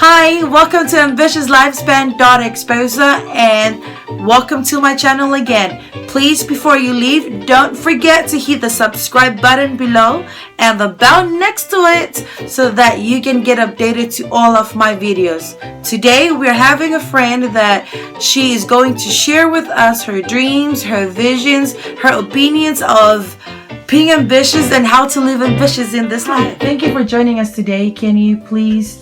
Hi, welcome to AmbitiousLifespan.Exposa and welcome to my channel again. Please, before you leave, don't forget to hit the subscribe button below and the bell next to it so that you can get updated to all of my videos. Today, we're having a friend that she is going to share with us her dreams, her visions, her opinions of being ambitious and how to live ambitious in this life. Thank you for joining us today. Can you please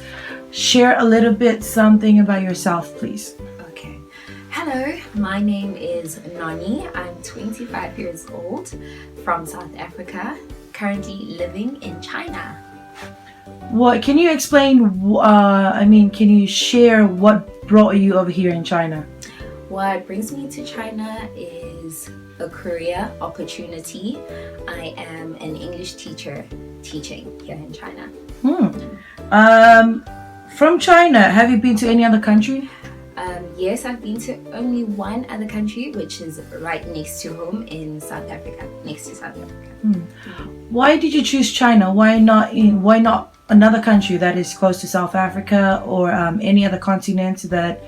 share a little bit something about yourself, please? Okay. Hello, my name is Nonee. I'm 25 years old from South Africa, currently living in China. What can you explain? Can you share what brought you over here in China? What brings me to China is a career opportunity. I am an English teacher teaching here in China. From China, have you been to any other country? Yes, I've been to only one other country, which is right next to home in South Africa, next to South Africa. Why did you choose China? Why not another country that is close to South Africa or any other continent that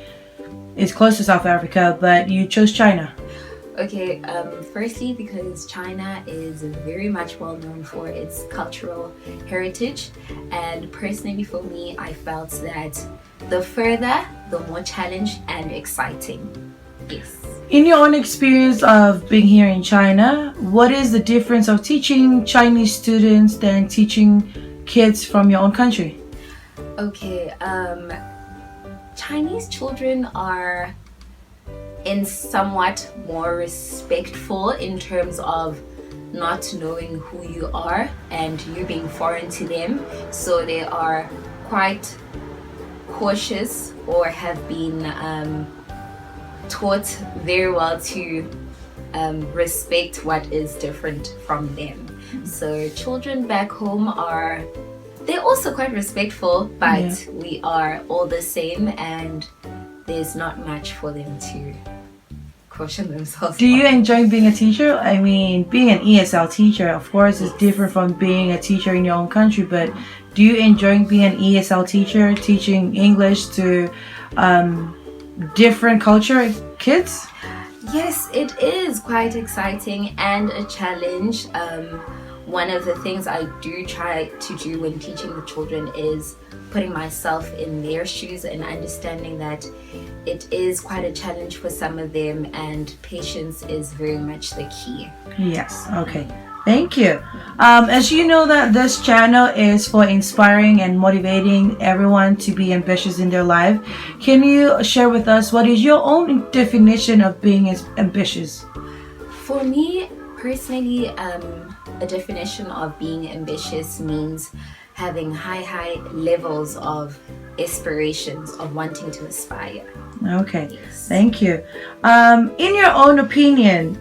is close to South Africa, but you chose China? Okay, firstly because China is very much well known for its cultural heritage, and personally for me, I felt that the further, the more challenged and exciting. Yes. In your own experience of being here in China, what is the difference of teaching Chinese students than teaching kids from your own country? Okay, Chinese children are in somewhat more respectful in terms of not knowing who you are and you being foreign to them, so they are quite cautious or have been taught very well to respect what is different from them. So children back home they're also quite respectful, but we are all the same and there's not much for them to caution themselves. Do you enjoy being a teacher? I mean, being an ESL teacher, of course, is different from being a teacher in your own country, but do you enjoy being an ESL teacher, teaching English to different culture kids? Yes, it is quite exciting and a challenge. One of the things I do try to do when teaching the children is putting myself in their shoes and understanding that it is quite a challenge for some of them, and patience is very much the key. Yes, okay. Thank you. As you know that this channel is for inspiring and motivating everyone to be ambitious in their life, can you share with us what is your own definition of being ambitious? For me, personally, a definition of being ambitious means having high levels of aspirations, of wanting to aspire. Okay, yes. Thank you. In your own opinion,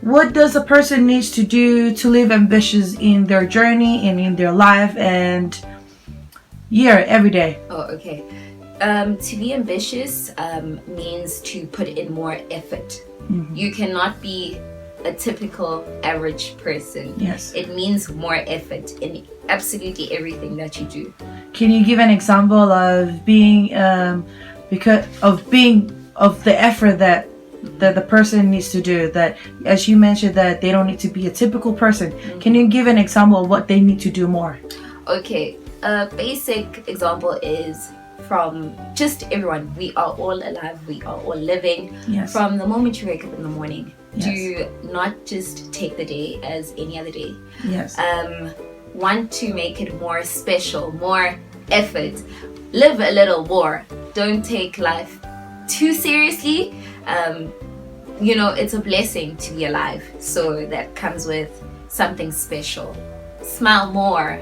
what does a person needs to do to live ambitious in their journey and in their life and every day? Oh, okay. To be ambitious means to put in more effort. You cannot be a typical average person. Yes. It means more effort in absolutely everything that you do. Can you give an example of being of the effort that the person needs to do, that as you mentioned that they don't need to be a typical person? Can you give an example of what they need to do more? Okay, a basic example is from just everyone. We are all alive, we are all living. Yes. From the moment you wake up in the morning, yes. do not just take the day as any other day. Yes. Want to make it more special, more effort, live a little more. Don't take life too seriously. It's a blessing to be alive, so that comes with something special. Smile more,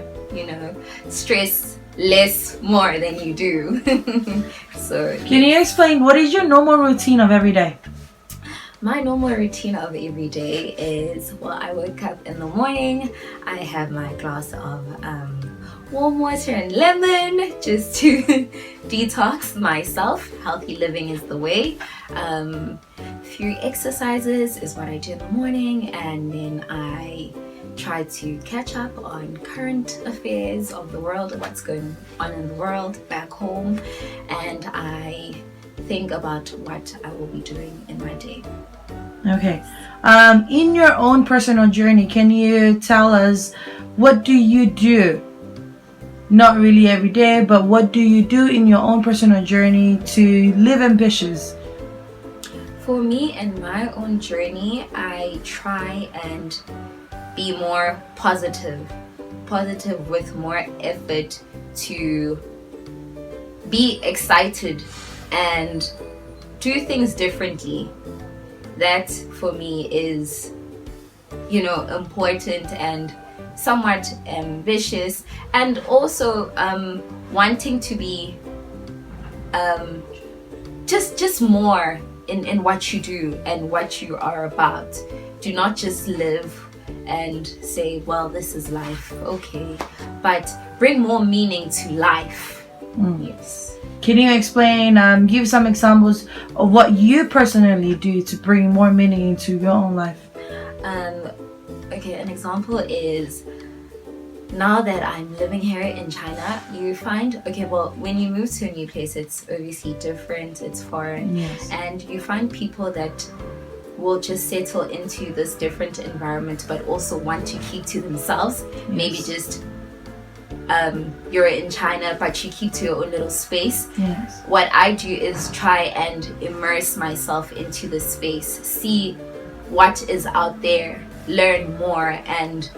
stress less more than you do. So can you explain what is your normal routine of every day? My normal routine of every day is, I wake up in the morning, I have my glass of warm water and lemon just to detox myself. Healthy living is the way. Few exercises is what I do in the morning, and then I try to catch up on current affairs of the world, what's going on in the world back home, and I think about what I will be doing in my day. Okay. In your own personal journey, can you tell us what do you do? Not really every day, but what do you do in your own personal journey to live ambitious? For me, in my own journey, I try and be more positive with more effort, to be excited and do things differently. That for me is, important and somewhat ambitious, and also wanting to be just more in what you do and what you are about. Do not just live and say, well, this is life, okay, but bring more meaning to life. Yes. Can you explain, give some examples of what you personally do to bring more meaning into your own life? Okay, an example is, now that I'm living here in China, you find, when you move to a new place, it's obviously different, it's foreign, yes. And you find people that will just settle into this different environment but also want to keep to themselves. Yes. Maybe just you're in China but you keep to your own little space. Yes. What I do is try and immerse myself into the space, see what is out there, learn more, and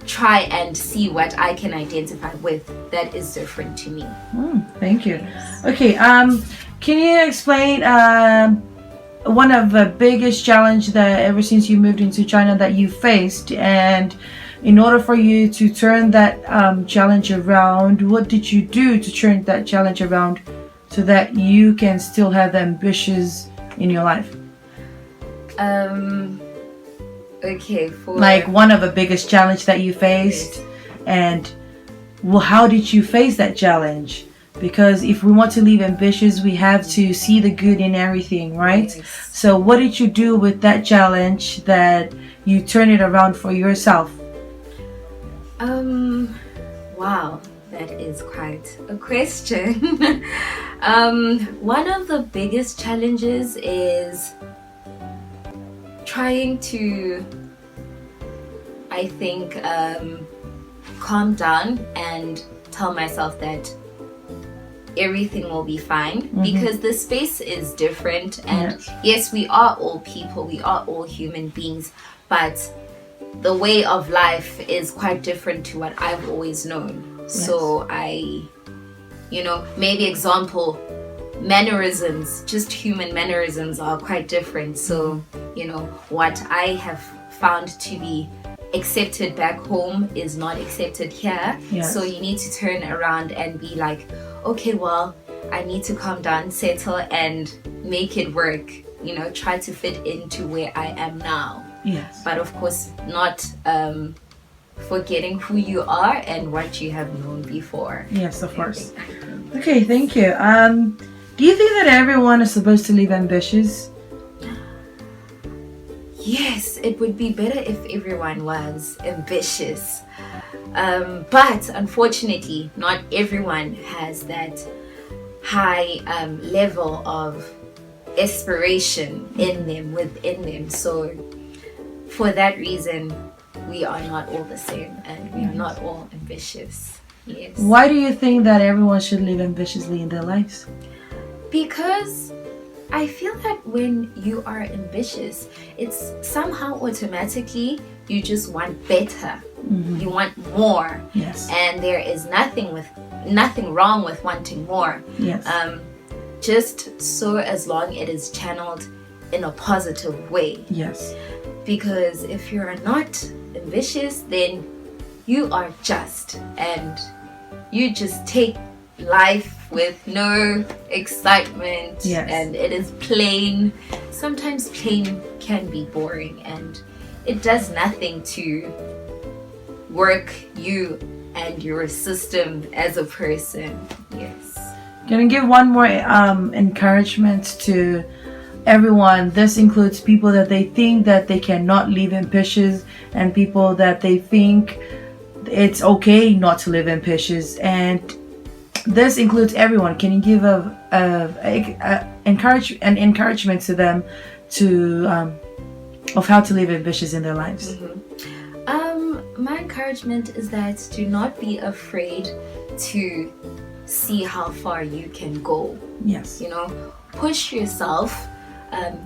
try and see what I can identify with that is different to me. Thank you. Okay, can you explain one of the biggest challenge that ever since you moved into China that you faced, and in order for you to turn that challenge around, what did you do to turn that challenge around so that you can still have ambitious in your life? Okay, for like one of the biggest challenge that you faced, yes. And how did you face that challenge? Because if we want to live ambitious, we have to see the good in everything, right? Yes. So what did you do with that challenge that you turn it around for yourself? Wow, that is quite a question. One of the biggest challenges is trying to, I think, calm down and tell myself that everything will be fine, because the space is different, and yes, we are all people, we are all human beings, but the way of life is quite different to what I've always known. Yes. So I, maybe example, mannerisms, just human mannerisms are quite different. So, what I have found to be accepted back home is not accepted here. Yes. So you need to turn around and be like, okay, well, I need to calm down, settle, and make it work. Try to fit into where I am now. Yes. But of course, not forgetting who you are and what you have known before. Yes, of course. Okay, thank you. Do you think that everyone is supposed to live ambitious? Yes, it would be better if everyone was ambitious. But unfortunately, not everyone has that high level of aspiration within them. So for that reason, we are not all the same, and we are not all ambitious. Yes. Why do you think that everyone should live ambitiously in their lives? Because I feel that when you are ambitious, it's somehow automatically you just want better. You want more. Yes. And there is nothing wrong with wanting more. Yes. Just so as long it is channeled in a positive way. Yes. Because if you're not ambitious, then you are just, and you just take life with no excitement. Yes. And it is plain. Sometimes plain can be boring, and it does nothing to work you and your system as a person. Yes. Can I give one more encouragement to everyone. This includes people that they think that they cannot live ambitious, and people that they think it's okay not to live ambitious, and this includes everyone. Can you give encouragement to them to of how to live ambitious in their lives? My encouragement is that do not be afraid to see how far you can go. Yes. You know, push yourself.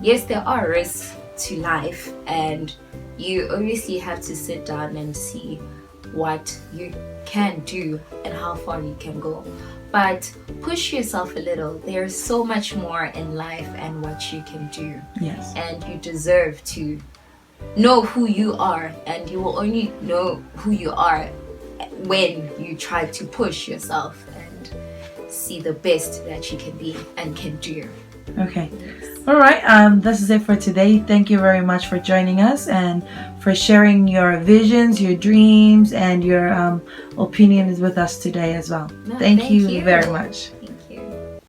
Yes, there are risks to life, and you obviously have to sit down and see what you can do and how far you can go. But push yourself a little. There's so much more in life and what you can do. Yes. And you deserve to know who you are, and you will only know who you are when you try to push yourself and see the best that you can be and can do. Okay. All right. This is it for today. Thank you very much for joining us and for sharing your visions, your dreams, and your opinions with us today as well. No, thank you very much.